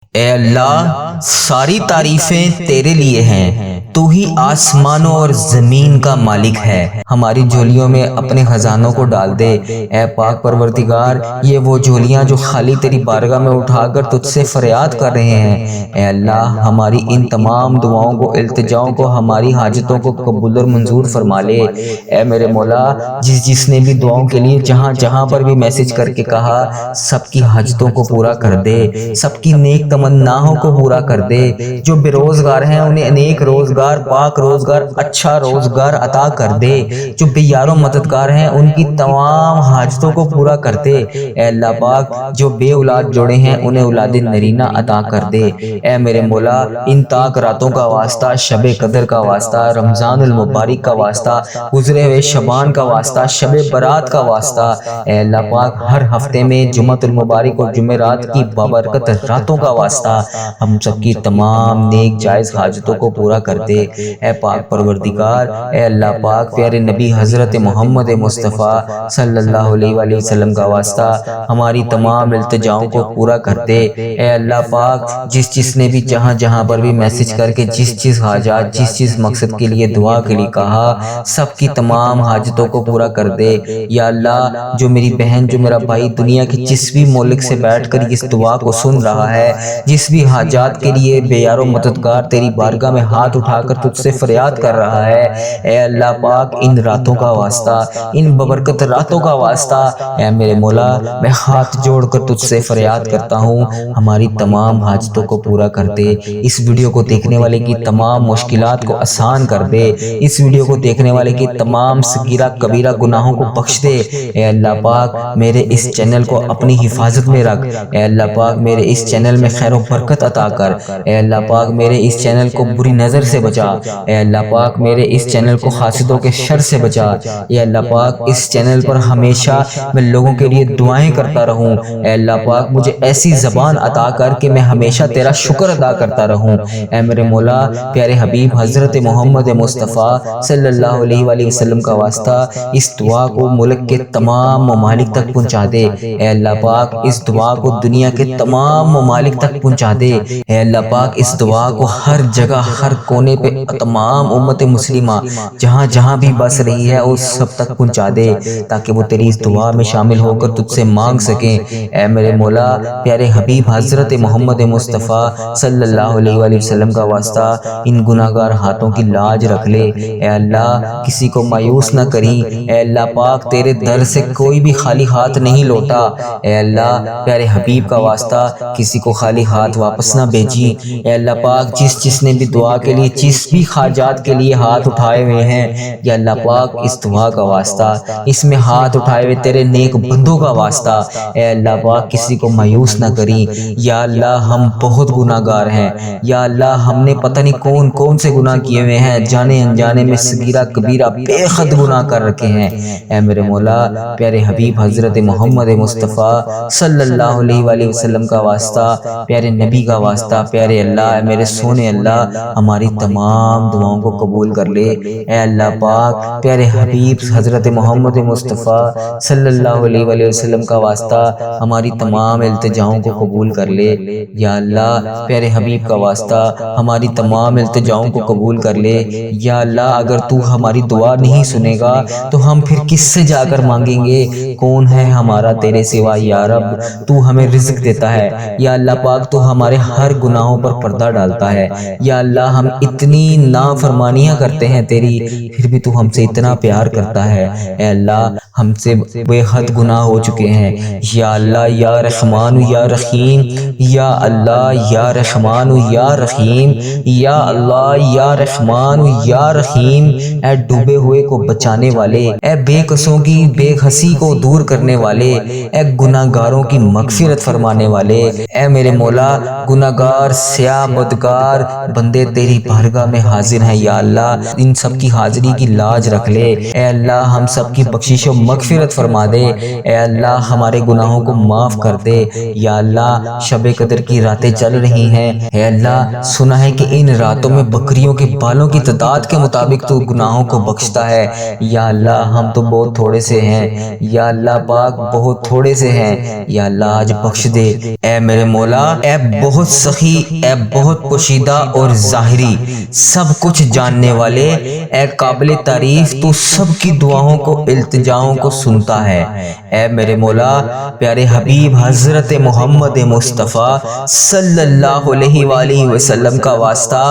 اے اللہ، ساری تعریفیں تیرے لیے ہیں، تو ہی آسمانوں اور زمین کا مالک ہے۔ ہماری جھولیوں میں اپنے خزانوں کو ڈال دے اے پاک پروردگار، یہ وہ جھولیاں جو خالی تیری بارگاہ میں اٹھا کر تجھ سے فریاد کر رہے ہیں۔ اے اللہ، ہماری ان تمام دعاؤں کو، التجاؤں کو، ہماری حاجتوں کو قبول اور منظور فرما لے۔ اے میرے مولا، جس نے بھی دعاؤں کے لیے جہاں جہاں پر بھی میسج کر کے کہا، سب کی حاجتوں کو پورا کر دے، سب کی نیک تمناؤں کو پورا کر دے۔ جو بے روزگار ہیں انہیں نیک روزگار، پاک روزگار، اچھا روزگار عطا کر دے۔ جو بے یار و مددگار ہیں ان کی تمام حاجتوں کو پورا کر دے۔ اے اللہ پاک، جو بے اولاد جوڑے ہیں انہیں اولاد نرینہ عطا کر دے۔ اے میرے مولا، ان تاک راتوں کا واسطہ، شب قدر کا واسطہ، رمضان المبارک کا واسطہ، گزرے ہوئے شبان کا واسطہ، شب برات کا واسطہ، اے اللہ پاک، ہر ہفتے میں جمعۃ المبارک اور جمعرات کی بابرکت راتوں کا واسطہ، ہم سب کی تمام نیک جائز حاجتوں کو پورا کر دے۔ اے پاک پروردگار، اے اللہ پاک، پیارے نبی حضرت محمد مصطفیٰ صلی اللہ علیہ وآلہ وسلم کا واسطہ، ہماری تمام التجاؤں کو پورا کر دے۔ اے اللہ پاک، جس نے بھی جہاں جہاں پر بھی میسج کر کے جس حاجات، جس مقصد کے لیے دعا کے لیے کہا، سب کی تمام حاجتوں کو پورا کر دے۔ یا اللہ، جو میری بہن، جو میرا بھائی دنیا کے جس بھی ملک سے بیٹھ کر اس دعا کو سن رہا ہے، جس بھی حاجات کے لیے بے یار و مددگار تیری بارگاہ میں ہاتھ اٹھا کر تجھ سے فریاد کر رہا ہے، اے اللہ پاک، ان راتوں کا واسطہ، ان ببرکت راتوں کا واسطہ، اے میرے مولا، میں ہاتھ جوڑ کر تجھ سے فریاد کرتا ہوں، ہماری تمام حاجتوں کو پورا کر دے۔ اس ویڈیو کو دیکھنے والے کی تمام مشکلات کو آسان کر دے۔ اس ویڈیو کو دیکھنے والے کی تمام صغیرہ کبیرہ گناہوں کو بخش دے۔ اے اللہ پاک، میرے اس چینل کو اپنی حفاظت میں رکھ۔ اے اللہ پاک، میرے اس چینل میں خیر و برکت عطا کر۔ اے اللہ پاک، میرے اس چینل کو بری نظر سے بچا۔ اے اللہ پاک، میرے اس چینل کو حاسدوں کے شر سے بچا۔ اے اللہ پاک، اس چینل پر ہمیشہ میں لوگوں کے لیے دعائیں کرتا رہوں۔ اے اللہ پاک، مجھے ایسی زبان عطا کر کہ میں ہمیشہ تیرا شکر ادا کرتا رہوں۔ اے میرے مولا، پیارے حبیب حضرت محمد مصطفیٰ صلی اللہ علیہ وآلہ وسلم کا واسطہ، اس دعا کو ملک کے تمام ممالک تک پہنچا دے۔ اے اللہ پاک، اس دعا کو دنیا کے تمام ممالک تک پہنچا دے۔ اے اللہ پاک، اس دعا کو ہر جگہ، ہر کونے پہ تمام امت مسلمہ جہاں جہاں بھی بس رہی ہے اس سب تک پہنچا دے، تاکہ وہ تیری اس دعا میں شامل ہو کر تجھ سے مانگ سکیں۔ اے میرے مولا، پیارے حبیب حضرت محمد مصطفیٰ صلی اللہ علیہ وآلہ وسلم کا واسطہ، ان گناہگار ہاتھوں کی لاج رکھ لے۔ اے اللہ، کسی کو مایوس نہ کریں۔ اے اللہ پاک، تیرے در سے کوئی بھی خالی ہاتھ نہیں لوٹا۔ اے اللہ، پیارے حبیب کا واسطہ، کسی کو خالی ہاتھ واپس نہ بھیجی۔ اے اللہ پاک، جس نے بھی دعا کے لیے، جس بھی حاجات کے لیے ہاتھ اٹھائے ہوئے ہیں، یا اللہ پاک، اس دعا کا واسطہ، اس میں ہاتھ اٹھائے ہوئے تیرے نیک بندوں کا واسطہ، اے اللہ پاک، کسی کو مایوس نہ کریں۔ یا اللہ، ہم بہت گناہگار ہیں۔ یا اللہ، ہم نے پتہ نہیں کون کون سے گناہ کیے ہوئے ہیں، جانے انجانے میں صغیرہ کبیرہ بے حد گناہ کر رکھے ہیں۔ اے میرے مولا، پیارے حبیب حضرت محمد مصطفیٰ صلی اللہ علیہ وآلہ وسلم کا واسطہ، پیارے نبی کا واسطہ، پیارے اللہ، میرے سونے اللہ، ہماری تمام دعاؤں کو قبول کر لے۔ اے اللہ پاک، پیارے حبیب حضرت محمد مصطفیٰ صلی اللہ علیہ وآلہ وسلم کا واسطہ، ہماری تمام التجاؤں کو قبول کر لے۔ یا اللہ، پیارے حبیب کا واسطہ، ہماری تمام التجاؤں کو قبول کر لے۔ یا اللہ، اگر تو ہماری دعا نہیں سنے گا تو ہم پھر کس سے جا کر مانگیں گے؟ کون ہے ہمارا تیرے سوا یا رب؟ تو ہمیں رزق دیتا ہے۔ یا اللہ پاک، تو ہمارے ہر گناہوں پر پردہ ڈالتا ہے۔ یا اللہ، ہم اتنی نافرمانیاں کرتے ہیں تیری، پھر بھی تو ہم سے اتنا پیار کرتا ہے۔ اے اللہ، ہم سے بے حد گناہ ہو چکے ہیں۔ یا اللہ، یا رحمان یا رحیم، یا اللہ، یا رحمان یا رحیم، یا اللہ، یا رحمان یا رحیم، اے ڈوبے ہوئے کو بچانے والے، اے بے قصوں کی بے حسی کو دور کرنے والے، اے گناہگاروں کی مغفرت فرمانے والے، اے میرے مولا، گناہگار سیاہ بدکار بندے تیری بارگاہ بارگاہ میں حاضر ہیں یا اللہ ان سب کی حاضری کی لاج رکھ لے، اے اللہ ہم سب کی بخشش و مغفرت فرما دے، اے اللہ ہمارے گناہوں کو معاف کر دے یا اللہ شب قدر کی راتیں چل رہی ہیں، اے اللہ سنا ہے کہ ان راتوں میں بکریوں کے بالوں کی تعداد کے مطابق تو گناہوں کو بخشتا ہے، یا اللہ ہم تو بہت تھوڑے سے ہیں، یا اللہ پاک بہت تھوڑے سے ہیں، یا اللہ آج بخش دے اے میرے مولا، اے بہت سخی، اے بہت پوشیدہ اور ظاہری سب کچھ جاننے والے، اے قابل تعریف تو سب کی دعاؤں کو التجاؤں کو سنتا ہے، اے میرے مولا پیارے حبیب حضرت محمد مصطفیٰ صلی اللہ علیہ وآلہ وسلم کا واسطہ،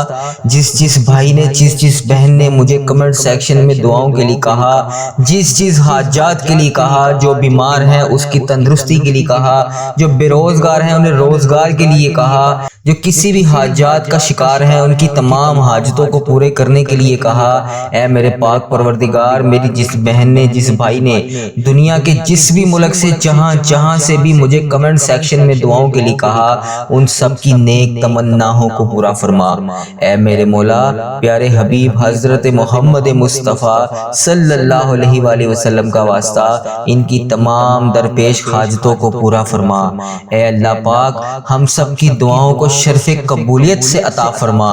جس بھائی نے جس بہن نے مجھے کمنٹ سیکشن میں دعاؤں کے لیے کہا، جس حاجات کے لیے کہا، جو بیمار ہیں اس کی تندرستی کے لیے کہا، جو بے روزگار ہیں انہیں روزگار کے لیے کہا، جو کسی بھی حاجات کا شکار ہیں ان کی تمام حاجتوں کو پورے کرنے کے لیے کہا، اے میرے پاک پروردگار میری جس بہن نے جس بھائی نے دنیا کے جس بھی ملک سے جہاں سے بھی مجھے کمنٹ سیکشن میں دعاؤں کے لیے کہا، ان سب کی نیک تمناؤں کو پورا فرما، اے میرے مولا پیارے حبیب حضرت محمد مصطفیٰ صلی اللہ علیہ وآلہ وسلم کا واسطہ ان کی تمام درپیش حاجتوں کو پورا فرما، اے اللہ پاک ہم سب کی دعاؤں کو شرف قبولیت سے عطا فرما،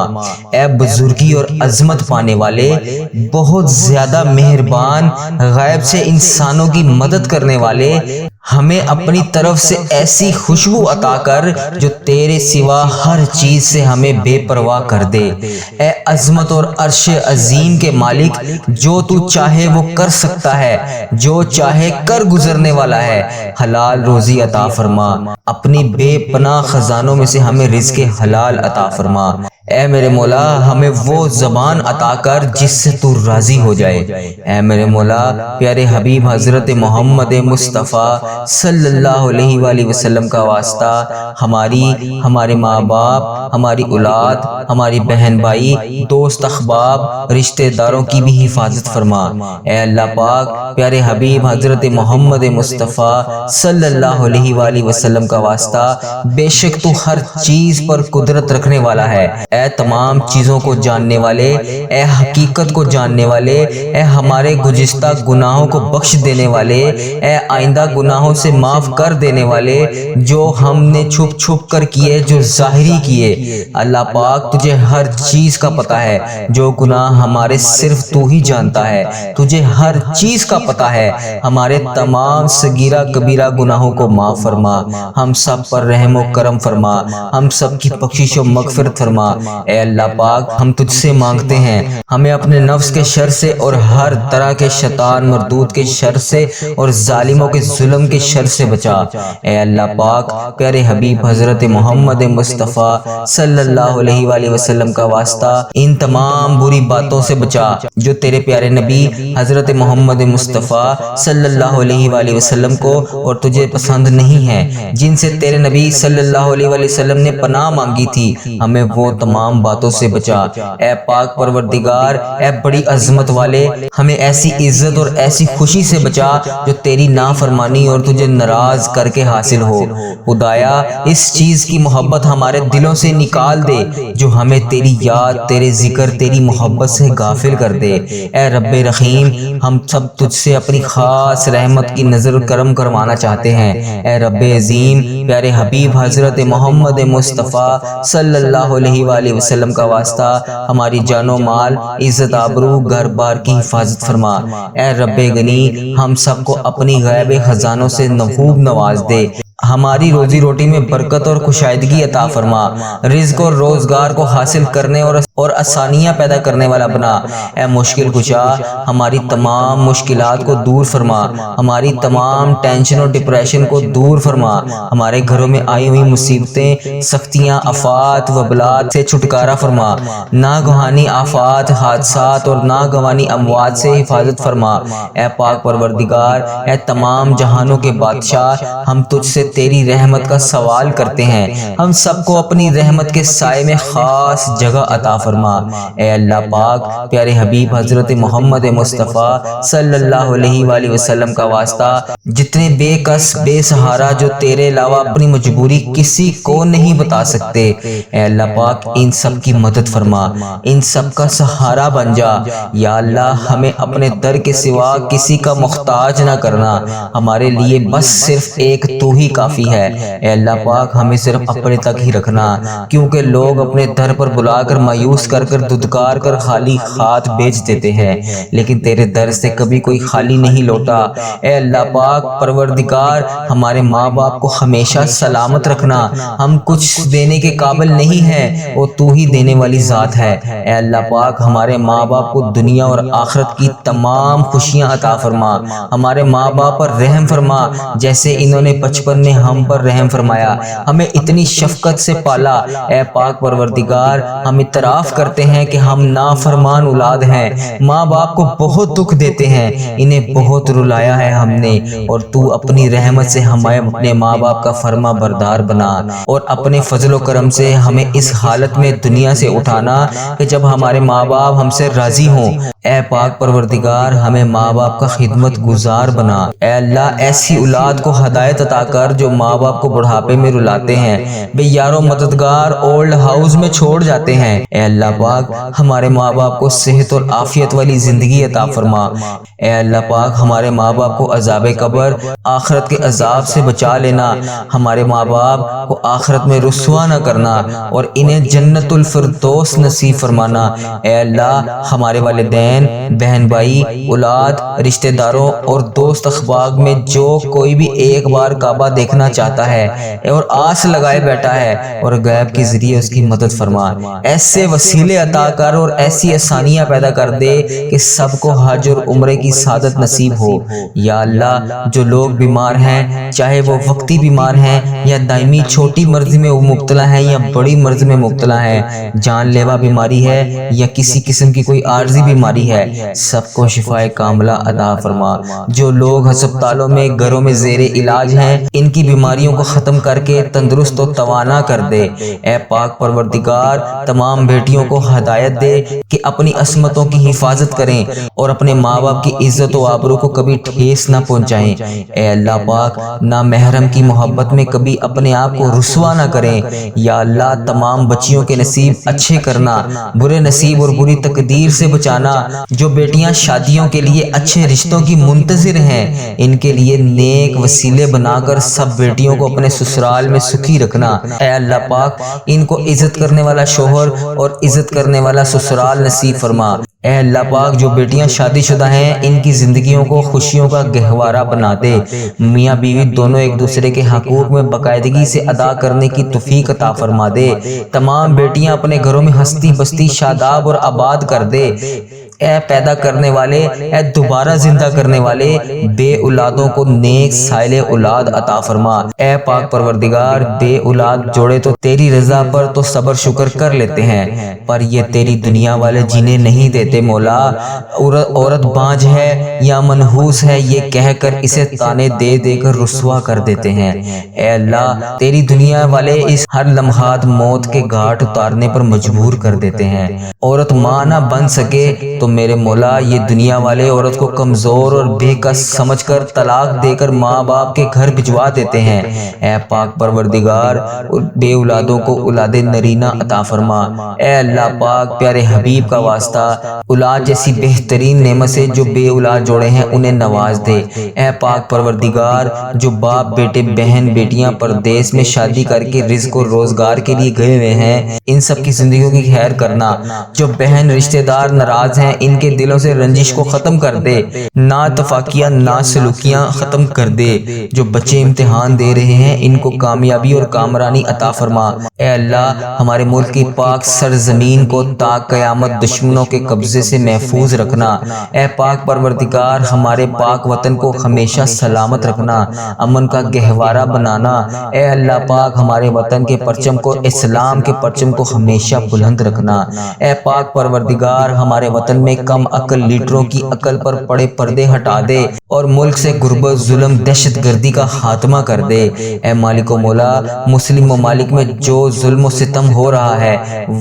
اے بزرگی اور عظمت پانے والے بہت زیادہ مہربان غیب سے انسانوں کی مدد کرنے والے، ہمیں اپنی طرف سے ایسی خوشبو عطا کر جو تیرے سوا ہر چیز سے ہمیں بے پرواہ کر دے، اے عظمت اور عرش عظیم کے مالک جو تو چاہے وہ کر سکتا ہے، جو چاہے کر گزرنے والا ہے، حلال روزی عطا فرما، اپنی بے پناہ خزانوں میں سے ہمیں رزق حلال عطا فرما، اے میرے مولا ہمیں وہ زبان عطا کر جس سے تو راضی ہو جائے، اے میرے مولا پیارے حبیب حضرت محمد مصطفیٰ صلی اللہ علیہ وآلہ وسلم کا واسطہ ہمارے ماں باپ، ہماری اولاد، ہماری بہن بھائی، دوست احباب، رشتہ داروں کی بھی حفاظت فرما، اے اللہ پاک پیارے حبیب حضرت محمد مصطفیٰ صلی اللہ علیہ وآلہ وسلم کا واسطہ بے شک تو ہر چیز پر قدرت رکھنے والا ہے، اے تمام چیزوں کو جاننے والے، اے حقیقت کو جاننے والے، اے ہمارے گزشتہ گناہوں کو بخش دینے والے، اے آئندہ گناہوں سے معاف کر دینے والے، جو ہم نے چھپ کر کیے، جو ظاہری کیے، اللہ پاک تجھے ہر چیز کا پتہ ہے، جو گناہ ہمارے صرف تو ہی جانتا ہے، تجھے ہر چیز کا پتہ ہے، ہمارے تمام صغیرہ کبیرہ گناہوں کو معاف فرما، ہم سب پر رحم و کرم فرما، ہم سب کی بخشش و مغفرت فرما، اے اللہ پاک ہم تجھ سے مانگتے ہیں ہمیں اپنے نفس کے شر سے اور ہر طرح کے شیطان مردود کے شر سے اور ظالموں کے ظلم کے شر سے بچا، اے اللہ پاک پیارے حبیب حضرت محمد مصطفیٰ صلی اللہ علیہ وآلہ وسلم کا واسطہ ان تمام بری باتوں سے بچا جو تیرے پیارے نبی حضرت محمد مصطفیٰ صلی اللہ علیہ وآلہ وسلم کو اور تجھے پسند نہیں ہے، جن سے تیرے نبی صلی اللہ علیہ وآلہ وسلم نے پناہ مانگی تھی، ہمیں وہ تمام باتوں سے بچا، اے پاک پروردگار اے بڑی عظمت والے ہمیں ایسی عزت اور ایسی خوشی سے بچا جو تیری نافرمانی اور تجھے ناراض کر کے حاصل ہو، خدایا اس چیز کی محبت ہمارے دلوں سے نکال دے جو ہمیں تیری یاد، تیرے ذکر، تیری محبت سے غافل کر دے، اے رب رحیم ہم سب تجھ سے اپنی خاص رحمت کی نظر کرم کروانا چاہتے ہیں، اے رب عظیم پیارے حبیب حضرت محمد مصطفیٰ صلی اللہ علیہ وآلہ وسلم کا واسطہ ہماری جان و مال، عزت آبرو، گھر بار کی حفاظت فرما، اے رب غنی ہم سب کو اپنی غیب خزانوں سے خوب نواز دے، ہماری روزی روٹی میں برکت اور کشائدگی عطا فرما، رزق اور روزگار کو حاصل کرنے اور آسانیاں پیدا کرنے والا بنا، اے مشکل کشا ہماری تمام مشکلات کو دور فرما، ہماری تمام ٹینشن اور ڈپریشن کو دور فرما، ہمارے گھروں میں آئی ہوئی مصیبتیں، سختیاں، آفات، وبلات سے چھٹکارا فرما، ناگہانی آفات، حادثات اور ناگہانی اموات سے حفاظت فرما، اے پاک پروردگار اے تمام جہانوں کے بادشاہ ہم تجھ سے تیری رحمت کا سوال کرتے ہیں، ہم سب کو اپنی رحمت کے سائے میں خاص جگہ عطا فرما۔ اے اللہ پاک پیارے حبیب حضرت محمد مصطفیٰ صلی اللہ علیہ وآلہ وسلم کا واسطہ جتنے بے کس بے سہارا جو تیرے علاوہ اپنی مجبوری کسی کو نہیں بتا سکتے، اے اللہ پاک ان سب کی مدد فرما، ان سب کا سہارا بن جا۔ یا اللہ ہمیں اپنے در کے سوا کسی کا محتاج نہ کرنا، ہمارے لیے بس صرف ایک تو ہی کافی ہے۔ اے اللہ پاک ہمیں صرف اپنے تک ہی رکھنا، کیونکہ لوگ اپنے در پر بلا کر مایوس کر دھتکار کر خالی ہاتھ بیچ دیتے ہیں، لیکن تیرے در سے کبھی کوئی خالی نہیں لوٹا۔ اے اللہ پاک پروردگار ہمارے ماں باپ کو ہمیشہ سلامت رکھنا، ہم کچھ دینے کے قابل نہیں ہیں، وہ تو ہی دینے والی ذات ہے۔ اے اللہ پاک ہمارے ماں باپ کو دنیا اور آخرت کی تمام خوشیاں عطا فرما، ہمارے ماں باپ پر رحم فرما جیسے انہوں نے بچپن میں ہم پر رحم فرمایا، ہمیں اتنی شفقت سے پالا۔ اے پاک پروردگار ہم اعتراف کرتے ہیں کہ ہم نافرمان اولاد ہیں، ماں باپ کو بہت دکھ دیتے ہیں، انہیں بہت رلایا ہے ہم نے، اور تو اپنی رحمت سے ہمیں اپنے ماں باپ کا فرما بردار بنا، اور اپنے فضل و کرم سے ہمیں اس حالت میں دنیا سے اٹھانا کہ جب ہمارے ماں باپ ہم سے راضی ہوں۔ اے پاک پروردگار ہمیں ماں باپ کا خدمت گزار بنا۔ اے اللہ ایسی اولاد کو ہدایت عطا کر جو ماں باپ کو بڑھاپے میں رلاتے ہیں، بے یار و مددگار اولڈ ہاؤس میں چھوڑ جاتے ہیں۔ اے اللہ پاک ہمارے ماں باپ کو صحت اور عافیت والی زندگی عطا فرما۔ اے اللہ پاک ہمارے ماں باپ کو عذاب قبر، آخرت کے عذاب سے بچا لینا، ہمارے ماں باپ کو آخرت میں رسوا نہ کرنا، اور انہیں جنت الفردوس نصیب فرمانا۔ اے اللہ ہمارے والدین، بہن بھائی، اولاد، رشتہ داروں اور دوست احباب میں جو کوئی بھی ایک بار کعبہ دیکھنا چاہتا ہے اور آس لگائے بیٹھا ہے، اور غیب کے ذریعے اس کی مدد فرما، ایسے وسیلے عطا کر اور ایسی آسانیاں پیدا کر دے کہ سب کو حج اور عمرے کی سعادت نصیب ہو۔ یا اللہ جو لوگ بیمار ہیں، چاہے وہ وقتی بیمار ہیں یا دائمی چھوٹی مرضی میں مبتلا ہیں یا بڑی مرض میں مبتلا ہیں، جان لیوا بیماری ہے یا کسی قسم کی کوئی عارضی بیماری ہے، سب کو شفائے کاملہ عطا فرما۔ جو لوگ ہسپتالوں میں، گھروں میں زیر علاج ہیں، ان کی بیماریوں کو ختم کر کے تندرست و توانا کر دے۔ اے پاک پروردگار تمام بیٹیوں کو ہدایت دے کہ اپنی عصمتوں کی حفاظت کریں اور اپنے ماں باپ کی عزت و آبرو کو کبھی ٹھیس نہ پہنچائیں۔ اے اللہ پاک نامحرم کی محبت میں کبھی اپنے آپ کو رسوا نہ کریں۔ یا اللہ تمام بچیوں کے نصیب اچھے کرنا، برے نصیب اور بری تقدیر سے بچانا۔ جو بیٹیاں شادیوں کے لیے اچھے رشتوں کی منتظر ہیں، ان کے لیے نیک وسیلے بنا کر سب بیٹیوں کو اپنے سسرال میں سکھی رکھنا۔ اے اللہ پاک ان کو عزت کرنے والا شوہر اور عزت کرنے والا سسرال نصیب فرما۔ اے اللہ پاک جو بیٹیاں شادی شدہ ہیں، ان کی زندگیوں کو خوشیوں کا گہوارہ بنا دے، میاں بیوی دونوں ایک دوسرے کے حقوق میں باقاعدگی سے ادا کرنے کی توفیق عطا فرما دے، تمام بیٹیاں اپنے گھروں میں ہستی بستی شاداب اور آباد کر دے۔ اے پیدا کرنے والے، اے دوبارہ زندہ کرنے والے، بے اولادوں کو نیک سائل اولاد عطا فرما۔ اے پاک پروردگار بے اولاد جوڑے تو تیری رضا پر تو صبر شکر کر لیتے ہیں، پر یہ تیری دنیا والے جینے نہیں دیتے مولا۔ عورت بانجھ ہے یا منحوس ہے یہ کہہ کر اسے تانے دے دے کر رسوا کر دیتے ہیں۔ اے اللہ تیری دنیا والے اس ہر لمحات موت کے گھاٹ اتارنے پر مجبور کر دیتے ہیں۔ عورت ماں نہ بن سکے تو میرے مولا یہ دنیا والے عورت کو کمزور اور بے کس سمجھ کر طلاق دے کر ماں باپ کے گھر بھجوا دیتے ہیں۔ اے پاک پروردگار بے اولادوں کو اولاد نرینہ عطا فرما۔ اے اللہ پاک پیارے حبیب کا واسطہ اولاد جیسی بہترین نعمت سے جو بے اولاد جوڑے ہیں انہیں نواز دے۔ اے پاک پروردگار جو باپ بیٹے بہن بیٹیاں پردیس میں شادی کر کے رزق و روزگار کے لیے گئے ہوئے ہیں، ان سب کی زندگیوں کی خیر کرنا۔ جو بہن رشتہ دار ناراض ہیں ان کے دلوں سے رنجش کو ختم کر دے، ناتفاقیاں ناسلوکیاں ختم کر دے۔ جو بچے امتحان دے رہے ہیں ان کو کامیابی اور کامرانی عطا فرما۔ اے اللہ ہمارے ملک کی پاک سرزمین کو تا قیامت دشمنوں کے قبضے سے محفوظ رکھنا۔ اے پاک پروردگار ہمارے پاک وطن کو ہمیشہ سلامت رکھنا، امن کا گہوارہ بنانا۔ اے اللہ پاک ہمارے وطن کے پرچم کو، اسلام کے پرچم کو ہمیشہ بلند رکھنا۔ اے پاک پروردگار ہمارے وطن میں کم عقل لیڈروں کی عقل پر پڑے پردے ہٹا دے اور ملک سے غربت، ظلم، دہشت گردی کا خاتمہ کر دے۔ اے مالک و مولا، مسلم ممالک میں جو ظلم و ستم ہو رہا ہے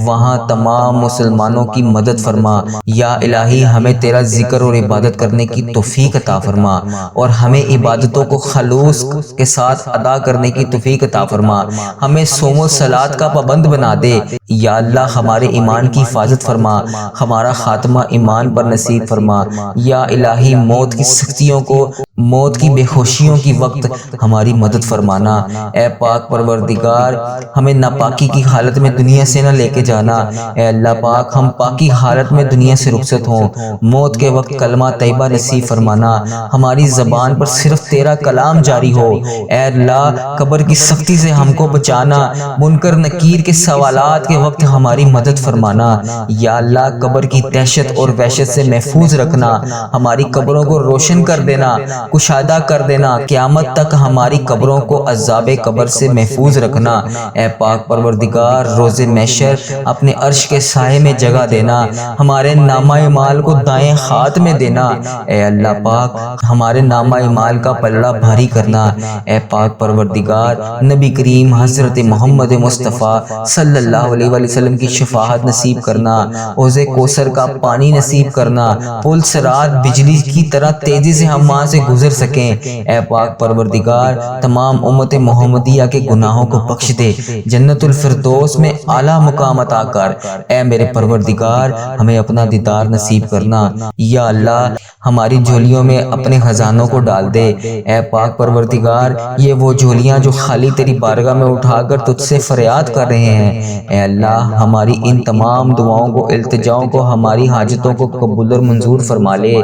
وہاں تمام مسلمانوں کی مدد فرما۔ یا الہی ہمیں تیرا ذکر اور عبادت کرنے کی توفیق عطا فرما اور ہمیں عبادتوں کو خلوص کے ساتھ ادا کرنے کی توفیق عطا فرما۔ ہمیں صوم و صلات کا پابند بنا دے۔ یا اللہ ہمارے ایمان کی حفاظت فرما، ہمارا خاتمہ ایمان پر نصیب فرما۔ یا الہی موت کی سختیوں کو، موت کی بے خوشیوں کی وقت ہماری مدد فرمانا۔ اے پاک پروردگار ہمیں ناپاکی کی حالت میں دنیا سے نہ لے کے جانا۔ اے اللہ پاک ہم پاکی حالت میں دنیا سے رخصت ہوں۔ موت کے وقت کلمہ طیبہ نصیب فرمانا، ہماری زبان پر صرف تیرا کلام جاری ہو۔ اے اللہ قبر کی سختی سے ہم کو بچانا، منکر نکیر کے سوالات کے وقت ہماری مدد فرمانا۔ یا اللہ قبر کی دہشت اور وحشت سے محفوظ رکھنا، ہماری قبروں کو روشن کر دینا، کشادہ کر دینا، قیامت تک ہماری قبروں کو عذاب قبر سے محفوظ رکھنا۔ اے پاک پروردگار روز محشر اپنے عرش کے سائے میں جگہ دینا، ہمارے نامہ اعمال کو دائیں ہاتھ میں دینا۔ اے اللہ پاک ہمارے نامہ اعمال کا پلڑا بھاری کرنا۔ اے پاک پروردگار نبی کریم حضرت محمد مصطفیٰ صلی اللہ علیہ وآلہ وسلم کی شفاعت نصیب کرنا، حوض کوثر کا پانی نصیب کرنا، پل صراط بجلی کی طرح تیزی سے ہم وہاں سے گزر سکیں۔ اے پاک پروردگار تمام امت محمدیہ کے گناہوں کو بخش دے، جنت الفردوس میں اعلیٰ مقام عطا کر۔ اے میرے پروردگار ہمیں اپنا دیدار نصیب کرنا۔ یا اللہ ہماری جھولیوں میں اپنے خزانوں کو ڈال دے۔ اے پاک پروردگار یہ وہ جھولیاں جو خالی تیری بارگاہ میں اٹھا کر تجھ سے فریاد کر رہے ہیں، اے اللہ ہماری ان تمام دعاؤں کو، التجاؤں کو، ہماری حاجتوں کو قبول اور منظور فرما لے۔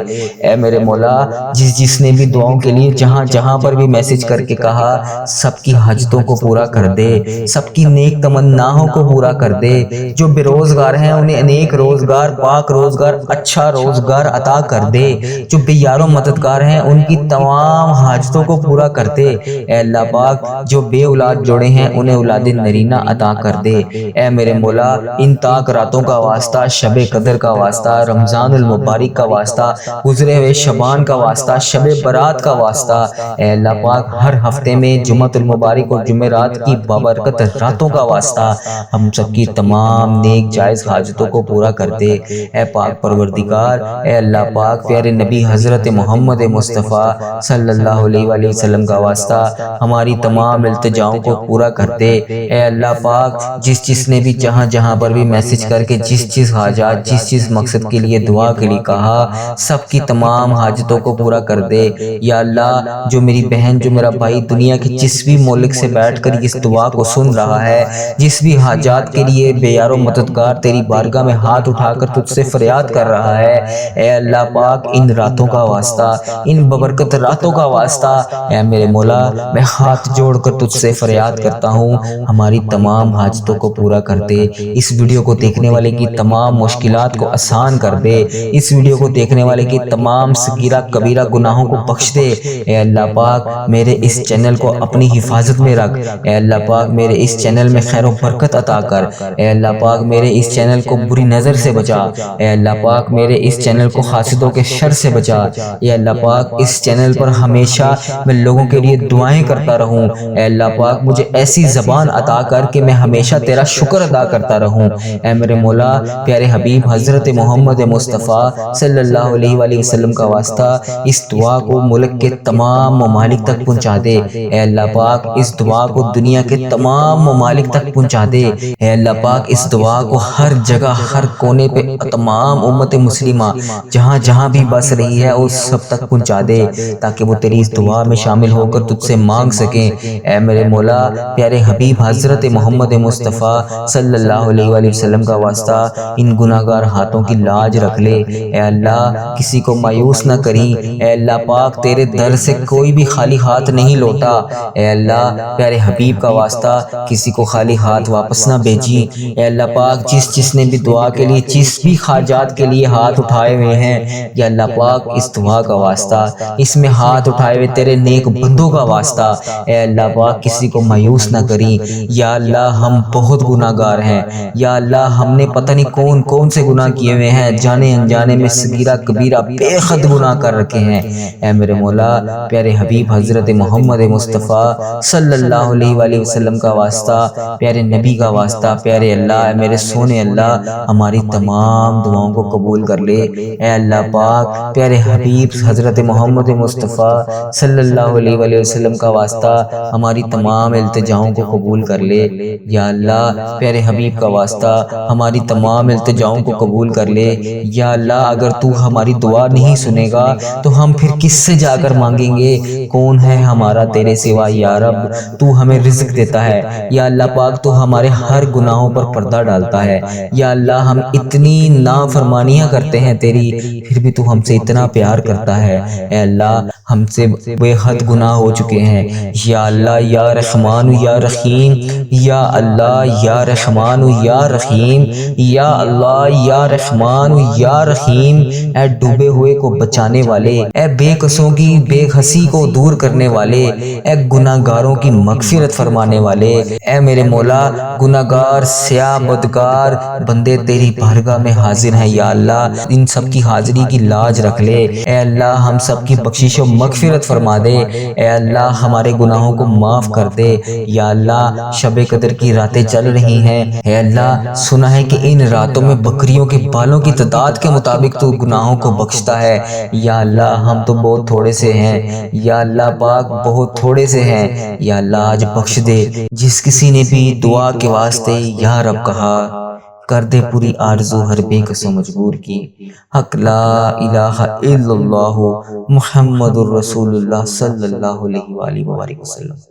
اے میرے مولا جس نے بھی دعاؤں کے لیے جہاں جہاں پر بھی میسج کر کے کہا، سب کی حاجتوں کو پورا کر دے، سب کی نیک تمناؤں کو پورا کر دے۔ جو بے روزگار ہیں انہیں نیک روزگار، پاک روزگار، اچھا روزگار عطا کر دے۔ جو بے یار و مددگار ہیں ان کی تمام حاجتوں کو پورا کر دے۔ اے اللہ پاک جو بے اولاد جوڑے ہیں انہیں اولاد نرینہ عطا کر دے۔ اے میرے مولا ان تاک راتوں کا واسطہ، شب قدر کا واسطہ، رمضان المبارک کا واسطہ، گزرے ہوئے شبان کا واسطہ، شب برات کا واسطہ، اے اللہ پاک ہر ہفتے میں جمعۃ المبارک اور جمعرات کی بابرکت راتوں کا واسطہ ہم سب کی تمام نیک جائز حاجتوں کو پورا کر دے۔ اے پاک پروردگار اے اللہ پاک پیارے نبی حضرت محمد مصطفیٰ صلی اللہ علیہ وآلہ وسلم کا واسطہ ہماری تمام التجاؤں کو پورا کر دے۔ اے اللہ پاک جس نے بھی جہاں جہاں پر بھی میسج کر کے جس حاجات، جس مقصد کے لیے دعا کے لیے کہا، سب کی تمام حاجتوں کو پورا کر دے۔ یا اللہ جو میری بہن، جو میرا بھائی دنیا کے جس بھی ملک سے بیٹھ کر اس دعا کو سن رہا ہے، جس بھی حاجات کے لیے بے یار و مددگار تیری بارگاہ میں ہاتھ اٹھا کر تجھ سے فریاد کر رہا ہے، اے اللہ پاک ان راتوں کا واسطہ، ان ببرکت راتوں کا واسطہ، اے میرے مولا میں ہاتھ جوڑ کر تجھ سے فریاد کرتا ہوں ہماری تمام حاجتوں کو پورا کر دے۔ اس ویڈیو کو دیکھنے والے کی تمام مشکلات کو آسان کر دے۔ اس ویڈیو کو دیکھنے والے کی تمام صغیرہ کبیرہ گناہوں کو بخش دے۔ اے اللہ پاک میرے اس چینل کو اپنی حفاظت میں رکھ۔ اے اللہ پاک میرے اس چینل میں خیر و برکت عطا کر۔ اے اللہ پاک میرے اس چینل کو بری نظر سے بچا۔ اے اللہ پاک میرے اس چینل کو حاسدوں کے شر سے بچا۔ اے اللہ پاک اس چینل پر ہمیشہ میں لوگوں کے لیے دعائیں کرتا رہوں۔ اے اللہ پاک مجھے ایسی زبان عطا کر کہ میں ہمیشہ تیرا شکر ادا کرتا رہوں۔ اے میرے مولا پیارے حبیب حضرت محمد مصطفیٰ صلی اللہ علیہ وآلہ وسلم کا واسطہ اس دعا کو ملک کے تمام ممالک تک پہنچا دے۔ اے اللہ پاک اس دعا کو دنیا کے تمام ممالک تک پہنچا دے۔ اے اللہ پاک اس دعا کو ہر جگہ، ہر کونے پہ تمام امت مسلمہ جہاں جہاں بھی بس رہی ہے اس سب تک پہنچا دے، تاکہ وہ تیری اس دعا میں شامل ہو کر تجھ سے مانگ سکیں۔ اے میرے مولا پیارے حبیب حضرت محمد مصطفیٰ صلی اللہ علیہ وآلہ وسلم کا واسطہ ان گناہگار ہاتھوں کی لاج رکھ لے۔ اے اللہ کسی کو مایوس نہ کریں۔ اے اللہ پاک پاک تیرے در سے کوئی بھی خالی ہاتھ نہیں لوٹا، اے اللہ پیارے حبیب کا واسطہ کسی کو خالی ہاتھ واپس نہ بھیجی، اے اللہ پاک جس نے بھی دعا کے لیے جس بھی حاجات کے لیے ہاتھ اٹھائے ہوئے ہیں، یا اللہ پاک اس دعا کا واسطہ، اس میں ہاتھ اٹھائے ہوئے تیرے نیک بندوں کا واسطہ، اے اللہ پاک کسی کو مایوس نہ کری، یا اللہ ہم بہت گناہ گار ہیں، یا اللہ ہم نے پتہ نہیں کون کون سے گناہ کیے ہوئے ہیں، جانے انجانے میں صغیرہ کبیرہ بے حد گناہ کر رکھے ہیں، اے میرے مولا پیارے حبیب حضرت محمد مصطفیٰ صلی اللہ علیہ وآلہ وسلم کا واسطہ، پیارے نبی کا واسطہ، پیارے اللہ میرے سونے اللہ ہماری تمام دعاؤں کو قبول کر لے، اے اللہ پاک پیارے حبیب حضرت محمد مصطفیٰ صلی اللہ علیہ وآلہ وسلم کا واسطہ ہماری تمام التجاؤں کو قبول کر لے، یا اللہ پیارے حبیب کا واسطہ ہماری تمام التجاؤں کو قبول کر لے، یا اللہ اگر تو ہماری دعا نہیں سنے گا تو ہم پھر کس سے جا کر مانگیں گے، کون ہے ہمارا تیرے سوا یا رب، تو ہمیں رزق دیتا ہے، یا اللہ پاک تو ہمارے ہر گناہوں پر پردہ ڈالتا ہے، یا اللہ ہم اتنی نافرمانیاں کرتے ہیں تیری، پھر بھی تو ہم سے اتنا پیار کرتا ہے، اے اللہ ہم سے بے حد گناہ ہو چکے ہیں، یا اللہ یا رحمان یا رحیم، یا اللہ یا رحمان یا رحیم، یا اللہ یا رحمان یا رحیم، اے ڈوبے ہوئے کو بچانے والے، اے بے قصوں کی بے حسی کو دور کرنے والے، اے گناہ گاروں کی مغفرت فرمانے والے، اے میرے مولا گناہ گار سیاہ بدکار بندے تیری بارگاہ میں حاضر ہیں، یا اللہ ان سب کی حاضری کی لاج رکھ لے، اے اللہ ہم سب کی بخشش و مغفرت فرما دے، اے اللہ ہمارے گناہوں کو معاف کر دے، یا اللہ شب قدر کی راتیں چل رہی ہیں، اے اللہ سنا ہے کہ ان راتوں میں بکریوں کے بالوں کی تعداد کے مطابق تو گناہوں کو بخشتا ہے، یا اللہ ہم تو بہت تھوڑے سے ہیں، یا اللہ پاک بہت تھوڑے سے ہیں، یا اللہ آج بخش دے، جس کسی نے بھی دعا کے واسطے یا رب کہا کر دے پوری آرزو ہر بے قص و مجبور کی، حق لا الہ الا اللہ محمد الرسول اللہ صلی اللہ علیہ وآلہ وسلم۔